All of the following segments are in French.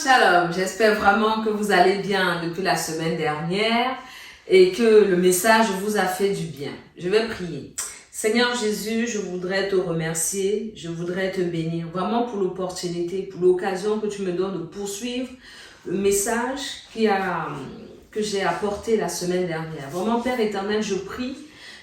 Shalom, j'espère vraiment que vous allez bien depuis la semaine dernière et que le message vous a fait du bien. Je vais prier. Seigneur Jésus, je voudrais te remercier, je voudrais te bénir vraiment pour l'opportunité, pour l'occasion que tu me donnes de poursuivre le message que j'ai apporté la semaine dernière. Vraiment, Père éternel, je prie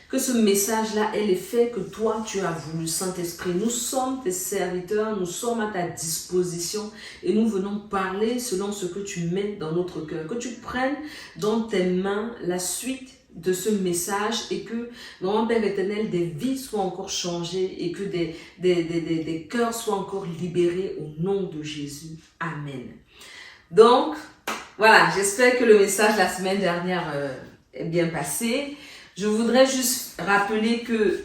que ce message-là ait l'effet que toi, tu as voulu, Saint-Esprit. Nous sommes tes serviteurs, nous sommes à ta disposition et nous venons parler selon ce que tu mets dans notre cœur. Que tu prennes dans tes mains la suite de ce message et que, vraiment, Père éternel, des vies soient encore changées et que des cœurs soient encore libérés au nom de Jésus. Amen. Donc, voilà, j'espère que le message la semaine dernière est bien passé. Je voudrais juste rappeler que,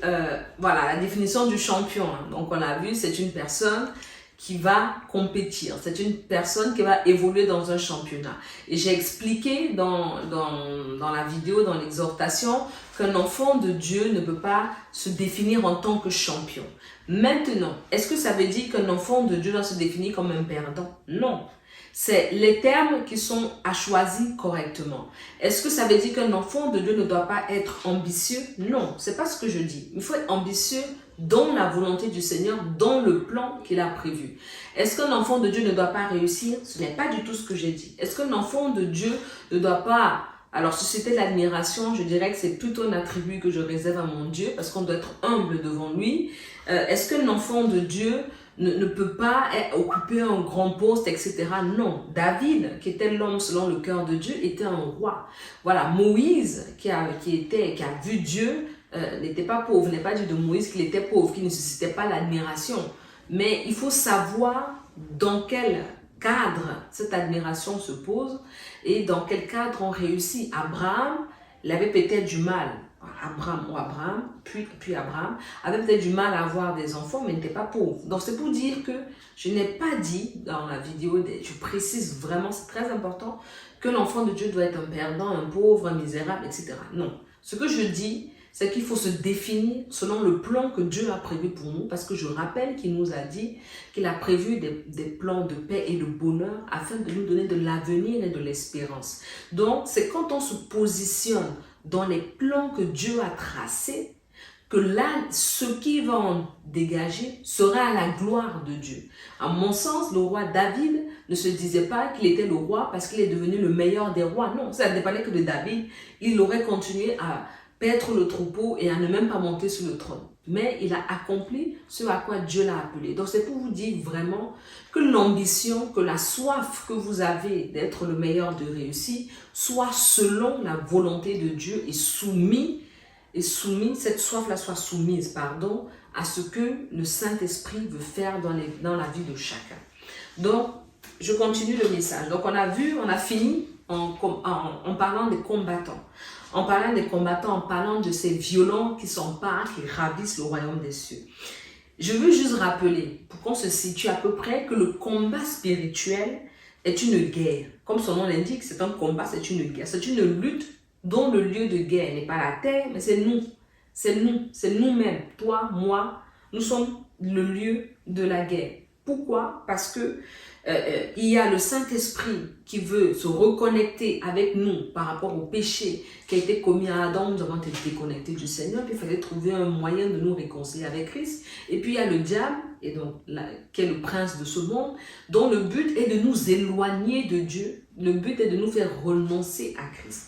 voilà, la définition du champion, hein, donc on l'a vu, c'est une personne qui va compétir, c'est une personne qui va évoluer dans un championnat. Et j'ai expliqué dans la vidéo, dans l'exhortation, qu'un enfant de Dieu ne peut pas se définir en tant que champion. Maintenant, est-ce que ça veut dire qu'un enfant de Dieu doit se définir comme un perdant? Non. C'est les termes qui sont à choisir correctement. Est-ce que ça veut dire qu'un enfant de Dieu ne doit pas être ambitieux? Non, c'est pas ce que je dis. Il faut être ambitieux dans la volonté du Seigneur, dans le plan qu'il a prévu. Est-ce qu'un enfant de Dieu ne doit pas réussir? Ce n'est pas du tout ce que j'ai dit. Est-ce qu'un enfant de Dieu ne doit pas... Alors, si c'était l'admiration, je dirais que c'est plutôt un attribut que je réserve à mon Dieu, parce qu'on doit être humble devant lui. Est-ce qu'un enfant de Dieu ne peut pas occuper un grand poste, etc. Non. David, qui était l'homme selon le cœur de Dieu, était un roi. Voilà, Moïse, qui a vu Dieu, n'était pas pauvre. N'est pas dit de Moïse qu'il était pauvre, qu'il ne suscitait pas l'admiration. Mais il faut savoir dans quel cadre cette admiration se pose et dans quel cadre on réussit. Abraham, il avait peut-être du mal. Abraham, puis Abraham, avait peut-être du mal à avoir des enfants, mais n'était pas pauvre. Donc c'est pour dire que je n'ai pas dit dans la vidéo, je précise vraiment, c'est très important, que l'enfant de Dieu doit être un perdant, un pauvre, un misérable, etc. Non. Ce que je dis, c'est qu'il faut se définir selon le plan que Dieu a prévu pour nous, parce que je rappelle qu'il nous a dit qu'il a prévu des plans de paix et de bonheur afin de nous donner de l'avenir et de l'espérance. Donc, c'est quand on se positionne dans les plans que Dieu a tracés, que là, ce qui va en dégager sera à la gloire de Dieu. À mon sens, le roi David ne se disait pas qu'il était le roi parce qu'il est devenu le meilleur des rois. Non, ça ne dépendait que de David. Il aurait continué à paître le troupeau et à ne même pas monter sur le trône. Mais il a accompli ce à quoi Dieu l'a appelé. Donc c'est pour vous dire vraiment que l'ambition, que la soif que vous avez d'être le meilleur, de réussir, soit selon la volonté de Dieu et cette soif-là soit soumise, pardon, à ce que le Saint-Esprit veut faire dans la vie de chacun. Donc, je continue le message. Donc on a fini en parlant des combattants. En parlant des combattants, en parlant de ces violents qui s'emparent, qui ravissent le royaume des cieux. Je veux juste rappeler, pour qu'on se situe à peu près, que le combat spirituel est une guerre. Comme son nom l'indique, c'est un combat, c'est une guerre. C'est une lutte dont le lieu de guerre n'est pas la terre, mais c'est nous. C'est nous, c'est nous-mêmes. Toi, moi, nous sommes le lieu de la guerre. Pourquoi? Parce que il y a le Saint-Esprit qui veut se reconnecter avec nous par rapport au péché qui a été commis à Adam. Nous avons été déconnectés du Seigneur, puis il fallait trouver un moyen de nous réconcilier avec Christ. Et puis il y a le diable, et donc, qui est le prince de ce monde, dont le but est de nous éloigner de Dieu. Le but est de nous faire renoncer à Christ.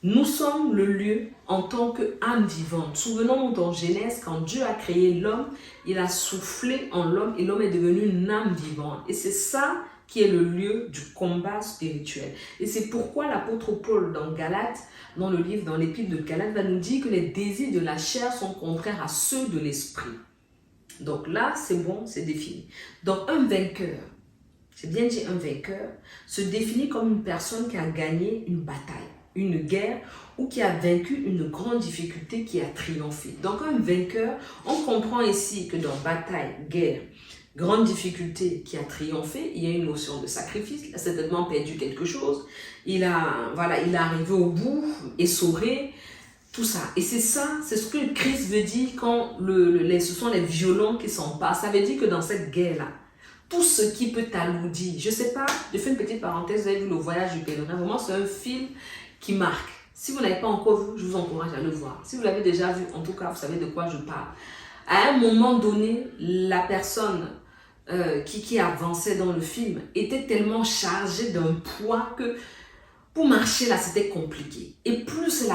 Nous sommes le lieu en tant qu'âme vivante. Souvenons-nous dans Genèse, quand Dieu a créé l'homme, il a soufflé en l'homme et l'homme est devenu une âme vivante. Et c'est ça qui est le lieu du combat spirituel. Et c'est pourquoi l'apôtre Paul dans Galates, dans l'épître de Galates, va nous dire que les désirs de la chair sont contraires à ceux de l'esprit. Donc là, c'est bon, c'est défini. Donc un vainqueur, j'ai bien dit un vainqueur, se définit comme une personne qui a gagné une bataille, une guerre, ou qui a vaincu une grande difficulté, qui a triomphé. Donc un vainqueur, on comprend ici que dans bataille, guerre, grande difficulté qui a triomphé, il y a une notion de sacrifice, il a certainement perdu quelque chose, il est arrivé au bout, essoré, tout ça. Et c'est ça, c'est ce que Christ veut dire quand ce sont les violents qui s'emparent. Ça veut dire que dans cette guerre-là, tout ce qui peut t'alourdir. Je sais pas, je fais une petite parenthèse, vous avez vu Le Voyage du pèlerin, vraiment c'est un film qui marque. Si vous n'avez pas encore vu, je vous encourage à le voir. Si vous l'avez déjà vu, en tout cas, vous savez de quoi je parle. À un moment donné, la personne qui avançait dans le film était tellement chargée d'un poids que pour marcher là, c'était compliqué. Et plus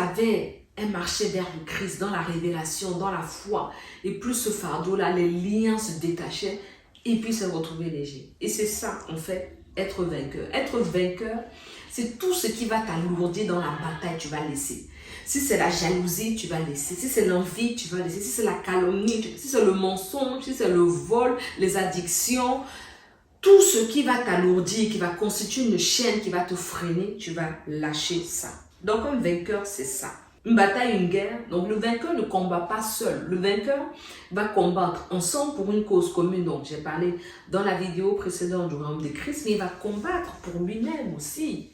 elle marchait vers le Christ, dans la révélation, dans la foi, et plus ce fardeau-là, les liens se détachaient, et puis se retrouver léger. Et c'est ça, en fait, être vainqueur. Être vainqueur, c'est tout ce qui va t'alourdir dans la bataille, tu vas laisser. Si c'est la jalousie, tu vas laisser. Si c'est l'envie, tu vas laisser. Si c'est la calomnie, si c'est le mensonge, si c'est le vol, les addictions, tout ce qui va t'alourdir, qui va constituer une chaîne, qui va te freiner, tu vas lâcher ça. Donc un vainqueur, c'est ça. Une bataille, une guerre. Donc le vainqueur ne combat pas seul. Le vainqueur va combattre ensemble pour une cause commune. Donc j'ai parlé dans la vidéo précédente du royaume de Christ, mais il va combattre pour lui-même aussi.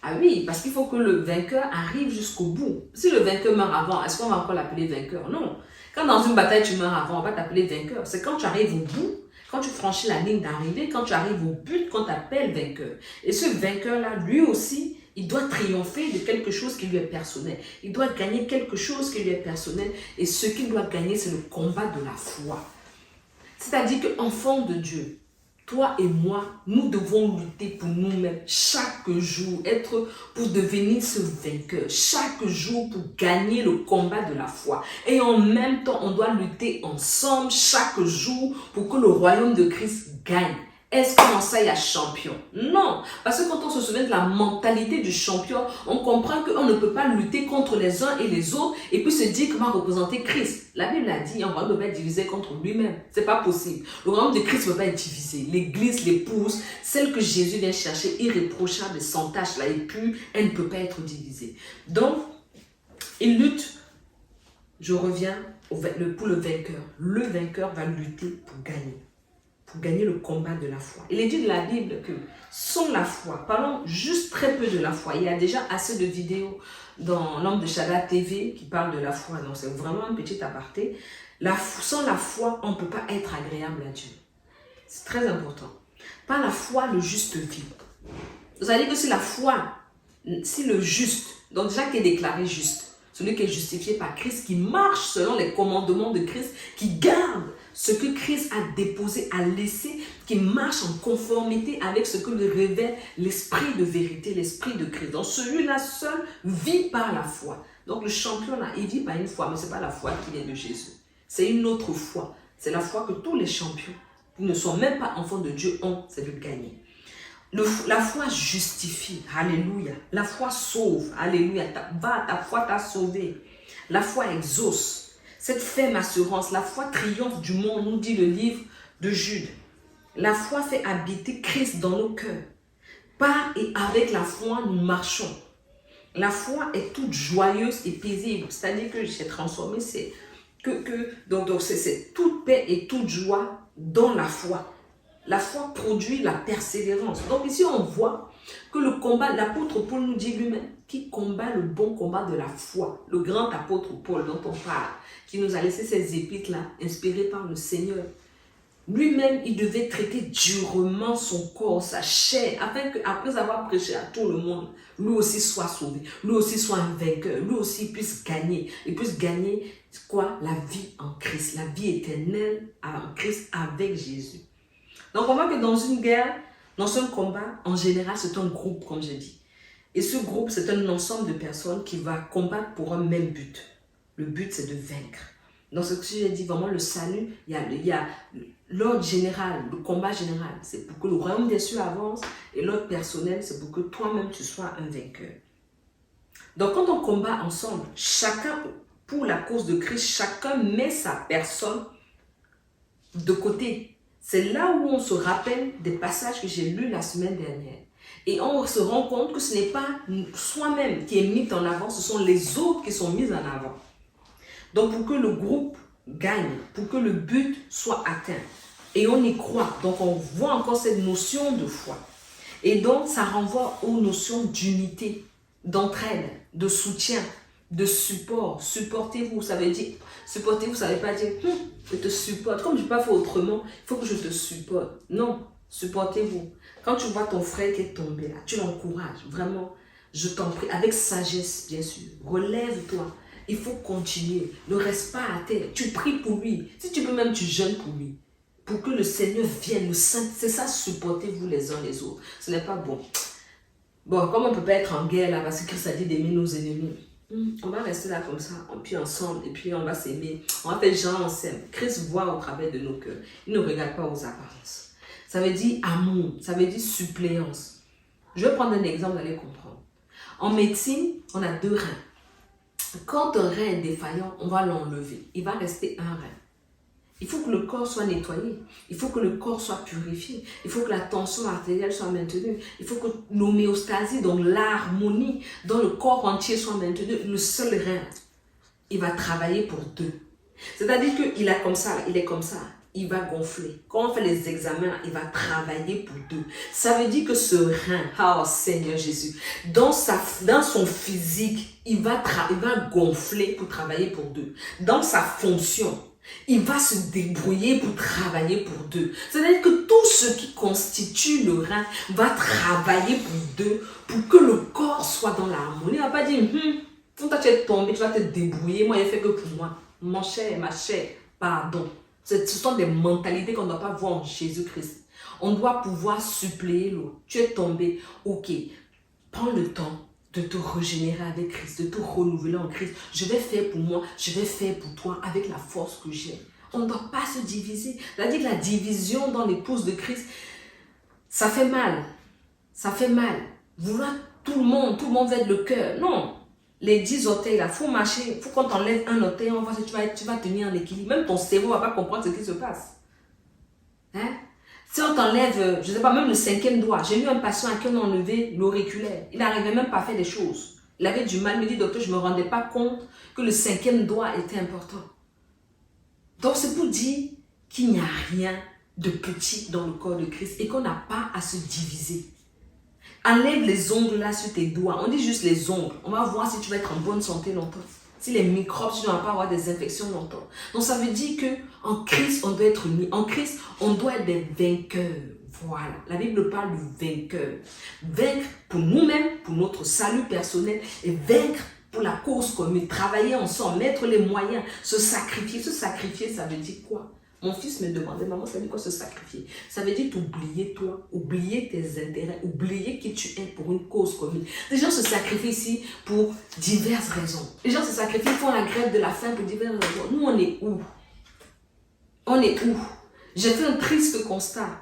Ah oui, parce qu'il faut que le vainqueur arrive jusqu'au bout. Si le vainqueur meurt avant, est-ce qu'on va encore l'appeler vainqueur? Non. Quand dans une bataille tu meurs avant, on va t'appeler vainqueur. C'est quand tu arrives au bout, quand tu franchis la ligne d'arrivée, quand tu arrives au but, qu'on t'appelle vainqueur. Et ce vainqueur-là, lui aussi, il doit triompher de quelque chose qui lui est personnel. Il doit gagner quelque chose qui lui est personnel. Et ce qu'il doit gagner, c'est le combat de la foi. C'est-à-dire qu'enfant de Dieu, toi et moi, nous devons lutter pour nous-mêmes chaque jour, pour devenir ce vainqueur, chaque jour pour gagner le combat de la foi. Et en même temps, on doit lutter ensemble chaque jour pour que le royaume de Christ gagne. Est-ce que dans ça, il y a champion? Non. Parce que quand on se souvient de la mentalité du champion, on comprend qu'on ne peut pas lutter contre les uns et les autres et puis se dire comment représenter Christ. La Bible a dit, on ne peut pas être divisé contre lui-même. C'est pas possible. Le royaume de Christ ne peut pas être divisé. L'église, l'épouse, celle que Jésus vient chercher, irréprochable, sans tache, là, et pure, elle ne peut pas être divisée. Donc, il lutte. Je reviens pour le vainqueur. Le vainqueur va lutter pour gagner. Pour gagner le combat de la foi. Il est dit de la Bible que sans la foi, parlons juste très peu de la foi. Il y a déjà assez de vidéos dans l'Homme de Shada TV qui parlent de la foi. Donc c'est vraiment un petit aparté. Sans la foi, on ne peut pas être agréable à Dieu. C'est très important. Par la foi, le juste vit. Vous allez dire que si la foi, si le juste, donc déjà qui est déclaré juste, celui qui est justifié par Christ, qui marche selon les commandements de Christ, qui garde ce que Christ a déposé, a laissé, qui marche en conformité avec ce que lui révèle l'esprit de vérité, l'esprit de Christ. Donc celui-là seul vit par la foi. Donc le champion là, il vit par une foi, mais ce n'est pas la foi qui vient de Jésus. C'est une autre foi. C'est la foi que tous les champions, qui ne sont même pas enfants de Dieu, ont, c'est de gagner. La foi justifie, alléluia. La foi sauve, alléluia. Ta foi t'a sauvé. La foi exauce. Cette ferme assurance, la foi triomphe du monde, nous dit le livre de Jude. La foi fait habiter Christ dans nos cœurs. Par et avec la foi, nous marchons. La foi est toute joyeuse et paisible. C'est-à-dire que j'ai transformé, c'est toute paix et toute joie dans la foi. La foi produit la persévérance. Donc ici, on voit que le combat, l'apôtre Paul nous dit lui-même, qui combat le bon combat de la foi. Le grand apôtre Paul dont on parle, qui nous a laissé ces épîtres-là, inspirés par le Seigneur. Lui-même, il devait traiter durement son corps, sa chair, afin qu'après avoir prêché à tout le monde, lui aussi soit sauvé, lui aussi soit un vainqueur, lui aussi puisse gagner. Il puisse gagner quoi? La vie en Christ, la vie éternelle en Christ avec Jésus. Donc on voit que dans une guerre, dans un combat, en général, c'est un groupe, comme j'ai dit. Et ce groupe, c'est un ensemble de personnes qui va combattre pour un même but. Le but, c'est de vaincre. Dans ce que j'ai dit, vraiment, le salut, il y a l'ordre général, le combat général. C'est pour que le royaume des cieux avance. Et l'ordre personnel, c'est pour que toi-même, tu sois un vainqueur. Donc quand on combat ensemble, chacun, pour la cause de Christ, chacun met sa personne de côté. C'est là où on se rappelle des passages que j'ai lus la semaine dernière. Et on se rend compte que ce n'est pas soi-même qui est mis en avant, ce sont les autres qui sont mis en avant. Donc pour que le groupe gagne, pour que le but soit atteint. Et on y croit. Donc on voit encore cette notion de foi. Et donc ça renvoie aux notions d'unité, d'entraide, de soutien, de support. Supportez-vous, ça veut dire, supportez-vous, ça ne veut pas dire, je te supporte. Comme je ne peux pas faire autrement, il faut que je te supporte. Non, Supportez-vous. Quand tu vois ton frère qui est tombé là, tu l'encourages. Vraiment, je t'en prie, avec sagesse, bien sûr. Relève-toi. Il faut continuer. Ne reste pas à terre. Tu pries pour lui. Si tu peux même, tu jeûnes pour lui. Pour que le Seigneur vienne, le Saint. C'est ça, supportez-vous les uns les autres. Ce n'est pas bon. Bon, comme on ne peut pas être en guerre là, parce que Christ a dit d'aimer nos ennemis. On va rester là comme ça, puis ensemble, et puis on va s'aimer. On va faire genre, on s'aime. Christ voit au travers de nos cœurs. Il ne regarde pas aux apparences. Ça veut dire amour, ça veut dire suppléance. Je vais prendre un exemple, vous allez comprendre. En médecine, on a 2 reins. Quand un rein est défaillant, on va l'enlever. Il va rester un rein. Il faut que le corps soit nettoyé. Il faut que le corps soit purifié. Il faut que la tension artérielle soit maintenue. Il faut que l'homéostasie, donc l'harmonie dans le corps entier soit maintenue. Le seul rein, il va travailler pour 2. C'est-à-dire qu'il est comme ça, il est comme ça. Il va gonfler. Quand on fait les examens, il va travailler pour 2. Ça veut dire que ce rein, oh Seigneur Jésus, dans son physique, il va gonfler pour travailler pour 2. Dans sa fonction, il va se débrouiller pour travailler pour 2. C'est-à-dire que tout ce qui constitue le rein va travailler pour 2 pour que le corps soit dans l'harmonie. Il ne va pas dire, quand toi tu es tombé, tu vas te débrouiller. Moi, il fait que pour moi. Mon cher, ma chère, pardon. Ce sont des mentalités qu'on ne doit pas voir en Jésus-Christ. On doit pouvoir suppléer l'autre. Tu es tombé, ok. Prends le temps de te régénérer avec Christ, de te renouveler en Christ. Je vais faire pour moi, je vais faire pour toi avec la force que j'ai. On ne doit pas se diviser. C'est-à-dire que la division dans l'épouse de Christ, ça fait mal. Ça fait mal. Vouloir tout le monde va être le cœur. Non. Les 10 orteils là, il faut marcher. Il faut qu'on t'enlève un orteil, on voit que tu vas tenir en équilibre. Même ton cerveau ne va pas comprendre ce qui se passe. Hein? Si on t'enlève, je ne sais pas, même le 5e doigt. J'ai eu un patient à qui on a enlevé l'auriculaire. Il n'arrivait même pas à faire des choses. Il avait du mal. Il me dit, docteur, je ne me rendais pas compte que le 5e doigt était important. Donc c'est pour dire qu'il n'y a rien de petit dans le corps de Christ et qu'on n'a pas à se diviser. Enlève les ongles là sur tes doigts. On dit juste les ongles. On va voir si tu vas être en bonne santé longtemps. Si les microbes, tu ne vas pas avoir des infections longtemps. Donc ça veut dire qu'en Christ, on doit être unis. En Christ, on doit être des vainqueurs. Voilà. La Bible parle de vainqueur. Vaincre pour nous-mêmes, pour notre salut personnel et vaincre pour la cause commune. Travailler ensemble, mettre les moyens, se sacrifier. Se sacrifier, ça veut dire quoi? Mon fils me demandait, maman, ça veut dire quoi se sacrifier? Ça veut dire t'oublier toi, oublier tes intérêts, oublier qui tu es pour une cause commune. Les gens se sacrifient ici pour diverses raisons. Les gens se sacrifient, font la grève de la faim pour diverses raisons. Nous, on est où? On est où? J'ai fait un triste constat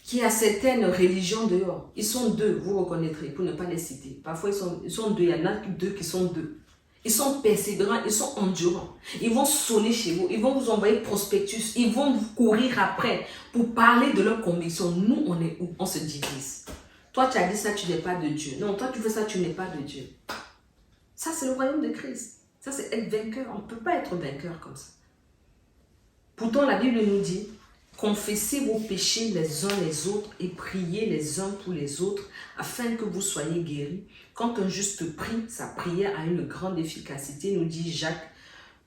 qu'il y a certaines religions dehors. Ils sont 2, vous reconnaîtrez, pour ne pas les citer. Parfois, ils sont 2, il y en a 2 qui sont 2. Ils sont persévérants, ils sont endurants. Ils vont sonner chez vous, ils vont vous envoyer prospectus, ils vont vous courir après pour parler de leurs convictions. Nous, on est où? On se divise. Toi, tu as dit ça, tu n'es pas de Dieu. Non, toi, tu fais ça, tu n'es pas de Dieu. Ça, c'est le royaume de Christ. Ça, c'est être vainqueur. On ne peut pas être vainqueur comme ça. Pourtant, la Bible nous dit, confessez vos péchés les uns les autres et priez les uns pour les autres afin que vous soyez guéris. Quand un juste prie, sa prière a une grande efficacité, nous dit Jacques,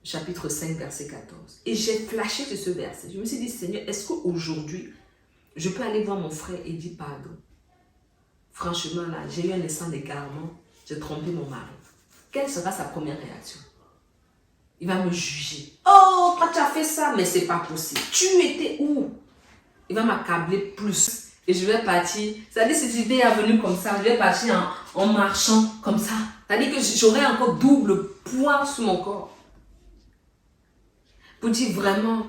chapitre 5, verset 14. Et j'ai flashé sur ce verset. Je me suis dit, Seigneur, est-ce qu'aujourd'hui, je peux aller voir mon frère et dire pardon? Franchement, là, j'ai eu un instant d'égarement, j'ai trompé mon mari. Quelle sera sa première réaction? Il va me juger. Oh, toi tu as fait ça, mais c'est pas possible. Tu étais où? Il va m'accabler plus. Et je vais partir. C'est-à-dire, si tu étais venu comme ça, je vais partir en marchant comme ça. C'est-à-dire que j'aurai encore double poids sur mon corps. Pour dire vraiment,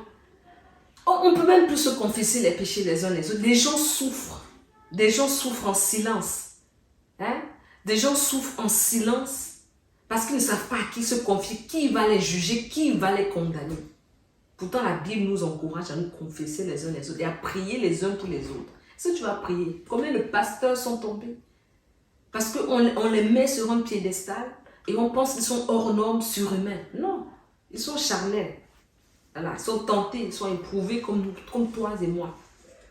on ne peut même plus se confesser les péchés les uns les autres. Des gens souffrent. Des gens souffrent en silence. Hein? Des gens souffrent en silence. Parce qu'ils ne savent pas à qui se confier, qui va les juger, qui va les condamner. Pourtant, la Bible nous encourage à nous confesser les uns les autres et à prier les uns pour les autres. Est-ce que tu vas prier? Combien de pasteurs sont tombés? Parce qu'on les met sur un piédestal et on pense qu'ils sont hors normes, surhumains. Non, ils sont charnels. Voilà, ils sont tentés, ils sont éprouvés comme toi et moi.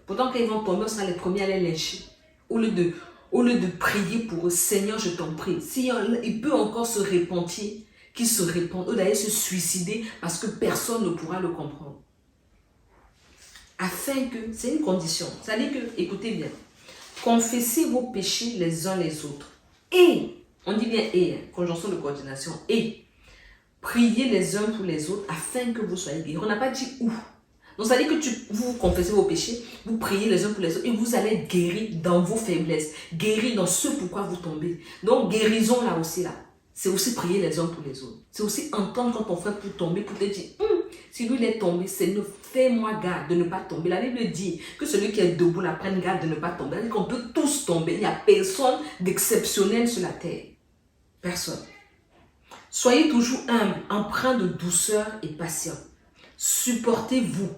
Pourtant, quand ils vont tomber, on sera les premiers à les lyncher. Au lieu de prier pour eux, Seigneur, je t'en prie. Si il peut encore se repentir, qu'il se répande, ou d'aller se suicider parce que personne ne pourra le comprendre. afin que, c'est une condition, ça dit que, écoutez bien, confessez vos péchés les uns les autres. Et, on dit bien et, conjonction de coordination, et priez les uns pour les autres afin que vous soyez guéris. On n'a pas dit où. Donc ça dit que vous confessez vos péchés, vous priez les uns pour les autres et vous allez être guéris dans vos faiblesses, guéris dans ce pourquoi vous tombez. Donc guérison là aussi là, c'est aussi prier les uns pour les autres. C'est aussi entendre quand ton frère peut tomber pour te dire, si lui il est tombé, c'est ne fais-moi garde de ne pas tomber. La Bible dit que celui qui est debout là prenne garde de ne pas tomber. C'est-à-dire qu'on peut tous tomber, il n'y a personne d'exceptionnel sur la terre. Personne. Soyez toujours humble, empreint de douceur et patient. Supportez-vous.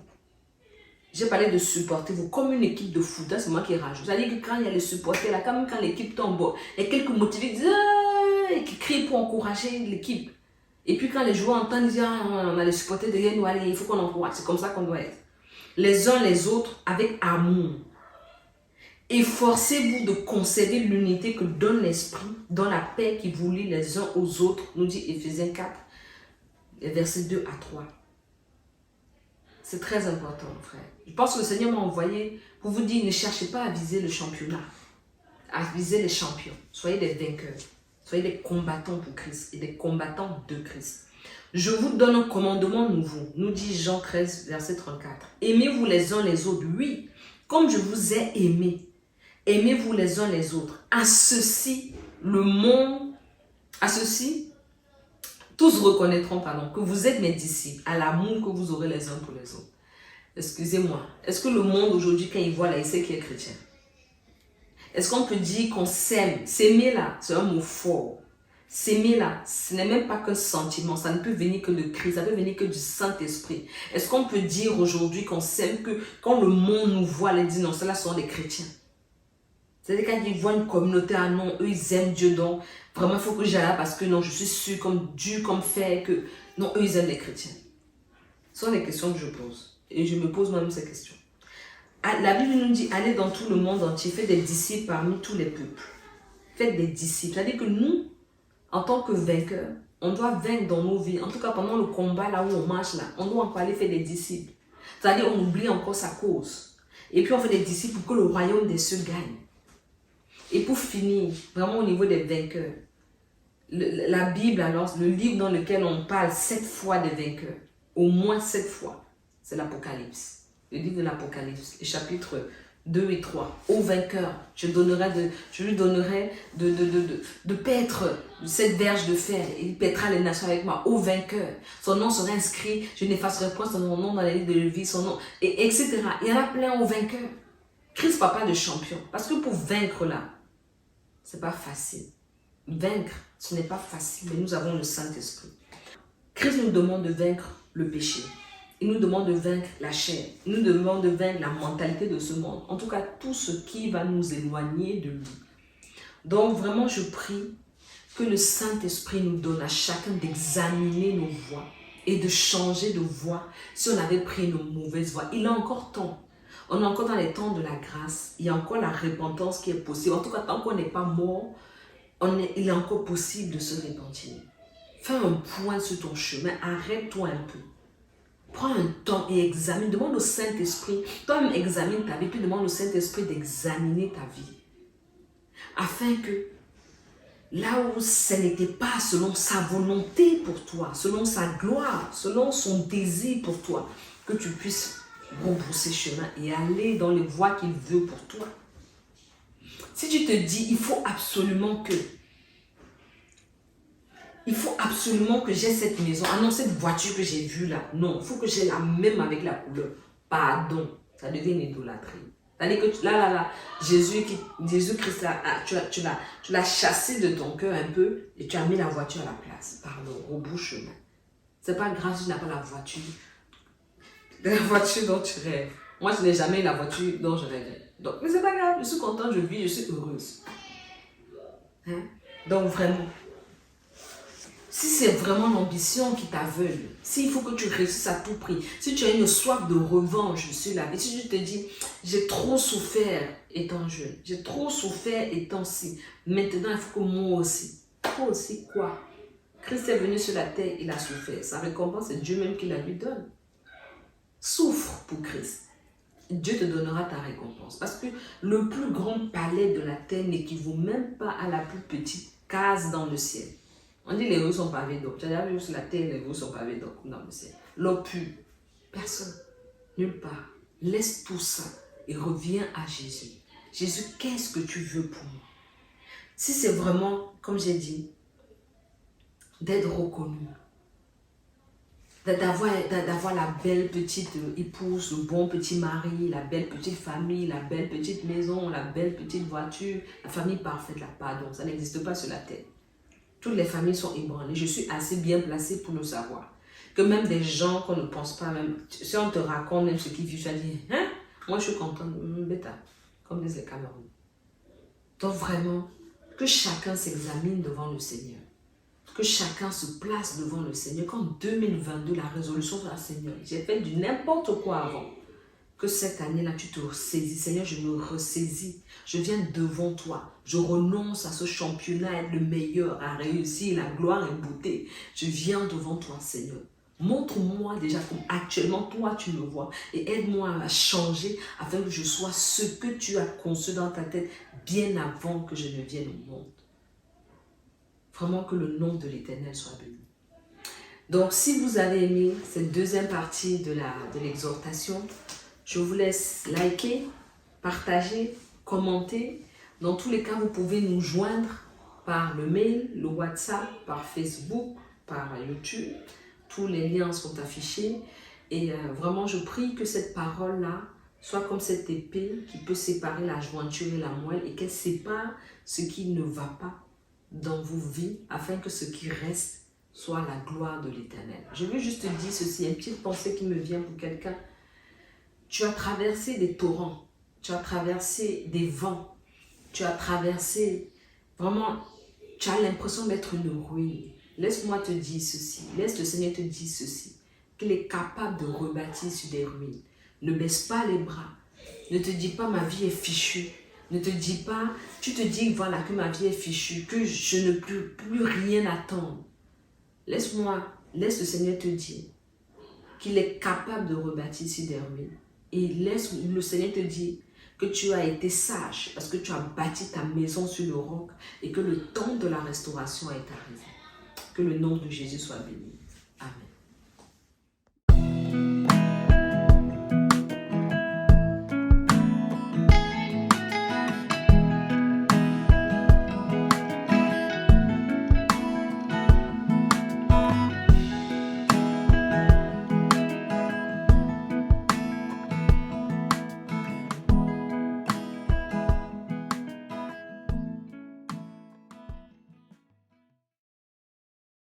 J'ai parlé de supportez-vous comme une équipe de foot. C'est moi qui rajoute. C'est-à-dire que quand il y a les supporters là, quand l'équipe tombe, il y a quelques motivés qui disent, qui crient pour encourager l'équipe. Et puis quand les joueurs entendent, ils disent, on a les supporters derrière nous, allez, il faut qu'on encourage. C'est comme ça qu'on doit être. Les uns les autres avec amour. Efforcez-vous de conserver l'unité que donne l'esprit dans la paix qui vous lie les uns aux autres, nous dit Éphésiens 4, versets 2 à 3. C'est très important, frère. Je pense que le Seigneur m'a envoyé pour vous dire, ne cherchez pas à viser le championnat, à viser les champions. Soyez des vainqueurs, soyez des combattants pour Christ et des combattants de Christ. Je vous donne un commandement nouveau, nous dit Jean 13, verset 34. Aimez-vous les uns les autres, oui, comme je vous ai aimé. Aimez-vous les uns les autres. À ceci, tous reconnaîtront que vous êtes mes disciples, à l'amour que vous aurez les uns pour les autres. Excusez-moi, est-ce que le monde aujourd'hui, quand il voit là, il sait qu'il est chrétien? Est-ce qu'on peut dire qu'on s'aime? S'aimer là, c'est un mot fort. S'aimer là, ce n'est même pas qu'un sentiment, ça ne peut venir que de Christ, ça peut venir que du Saint-Esprit. Est-ce qu'on peut dire aujourd'hui qu'on s'aime, que quand le monde nous voit, il dit non, ceux-là sont des chrétiens? C'est-à-dire quand ils voient une communauté, ah non, eux ils aiment Dieu, donc vraiment il faut que j'aille là parce que non, je suis sûr comme Dieu, comme fait, que non, eux ils aiment les chrétiens. Ce sont les questions que je pose. Et je me pose moi-même ces questions. La Bible nous dit, allez dans tout le monde entier, faites des disciples parmi tous les peuples. Faites des disciples. C'est-à-dire que nous, en tant que vainqueurs, on doit vaincre dans nos vies. En tout cas, pendant le combat, là où on marche, là, on doit encore aller faire des disciples. C'est-à-dire on oublie encore sa cause. Et puis on fait des disciples pour que le royaume des cieux gagne. Et pour finir, vraiment au niveau des vainqueurs, la Bible alors, le livre dans lequel on parle 7 fois des vainqueurs, au moins 7 fois, c'est l'Apocalypse. Le livre de l'Apocalypse, les chapitres 2 et 3. Au vainqueur, je lui donnerai de paître cette verge de fer, et il paîtra les nations avec moi. Au vainqueur, son nom sera inscrit, je n'effacerai point son nom dans la livre de vie, son nom, etc. Il y en a plein au vainqueur. Christ ne parle pas de champion, parce que pour vaincre là, c'est pas facile. Vaincre, ce n'est pas facile, mais nous avons le Saint-Esprit. Christ nous demande de vaincre le péché. Il nous demande de vaincre la chair. Il nous demande de vaincre la mentalité de ce monde. En tout cas, tout ce qui va nous éloigner de lui. Donc, vraiment, je prie que le Saint-Esprit nous donne à chacun d'examiner nos voies et de changer de voie si on avait pris nos mauvaises voies. Il a encore temps. On est encore dans les temps de la grâce. Il y a encore la repentance qui est possible. En tout cas, tant qu'on n'est pas mort, il est encore possible de se repentir. Fais un point sur ton chemin. Arrête-toi un peu. Prends un temps et examine. Demande au Saint-Esprit. Toi-même examine ta vie. Puis demande au Saint-Esprit d'examiner ta vie. Afin que là où ce n'était pas selon sa volonté pour toi, selon sa gloire, selon son désir pour toi, que tu puisses rebrousser chemin et aller dans les voies qu'il veut pour toi. Si tu te dis, il faut absolument que j'ai cette maison, ah non, cette voiture que j'ai vue là, non, il faut que j'ai la même avec la couleur. Pardon, ça devient une idolâtrie. C'est-à-dire que là, Jésus-Christ, tu l'as chassé de ton cœur un peu et tu as mis la voiture à la place. Pardon, rebrousse chemin. C'est pas grave si tu n'as pas la voiture dont tu rêves. Moi, je n'ai jamais eu la voiture dont je rêvais. Donc, mais c'est pas grave, je suis contente, je vis, je suis heureuse. Hein? Donc, vraiment, si c'est vraiment l'ambition qui t'aveugle, s'il faut que tu réussisses à tout prix, si tu as une soif de revanche sur la vie, si tu te dis, j'ai trop souffert étant jeune, j'ai trop souffert étant ci, maintenant il faut que moi aussi. Toi aussi quoi? Christ est venu sur la terre, il a souffert. Sa récompense, c'est Dieu même qui la lui donne. Souffre pour Christ. Dieu te donnera ta récompense. Parce que le plus grand palais de la terre n'équivaut même pas à la plus petite case dans le ciel. On dit les rues sont pavées d'eau. Tu as déjà vu sur la terre, les rues sont pavées d'eau dans le ciel. L'eau pure. Personne. Nulle part. Laisse tout ça et reviens à Jésus. Jésus, qu'est-ce que tu veux pour moi? Si c'est vraiment, comme j'ai dit, d'être reconnu, d'avoir la belle petite épouse, le bon petit mari, la belle petite famille, la belle petite maison, la belle petite voiture, la famille parfaite, là, pardon, ça n'existe pas sur la terre. Toutes les familles sont ébranlées. Je suis assez bien placée pour le savoir. Que même des gens qu'on ne pense pas, même si on te raconte même ce qu'ils vivent, tu vas dire, hein? Moi je suis contente, bêta, comme disent les Camerounais. Donc vraiment, que chacun s'examine devant le Seigneur. Que chacun se place devant le Seigneur. Qu'en 2022, la résolution soit, Seigneur, j'ai fait du n'importe quoi avant. Que cette année-là, tu te ressaisis. Seigneur, je me ressaisis. Je viens devant toi. Je renonce à ce championnat, à être le meilleur, à réussir, la gloire et la beauté. Je viens devant toi, Seigneur. Montre-moi déjà comme actuellement toi tu me vois et aide-moi à changer afin que je sois ce que tu as conçu dans ta tête bien avant que je ne vienne au monde. Vraiment que le nom de l'Éternel soit béni. Donc si vous avez aimé cette deuxième partie de l'exhortation, je vous laisse liker, partager, commenter. Dans tous les cas, vous pouvez nous joindre par le mail, le WhatsApp, par Facebook, par YouTube. Tous les liens sont affichés. Et vraiment, je prie que cette parole-là soit comme cette épée qui peut séparer la jointure et la moelle et qu'elle sépare ce qui ne va pas dans vos vies afin que ce qui reste soit la gloire de l'Éternel. Je veux juste te dire ceci, une petite pensée qui me vient pour quelqu'un. Tu as traversé des torrents, tu as traversé des vents, tu as traversé, vraiment, tu as l'impression d'être une ruine. Laisse-moi te dire ceci, laisse le Seigneur te dire ceci, qu'il est capable de rebâtir sur des ruines. Ne baisse pas les bras, ne te dis pas ma vie est fichue, ne te dis pas, tu te dis voilà que ma vie est fichue, que je ne peux plus rien attendre. Laisse le Seigneur te dire qu'il est capable de rebâtir sur des ruines. Et laisse le Seigneur te dire que tu as été sage parce que tu as bâti ta maison sur le roc et que le temps de la restauration est arrivé. Que le nom de Jésus soit béni. Amen.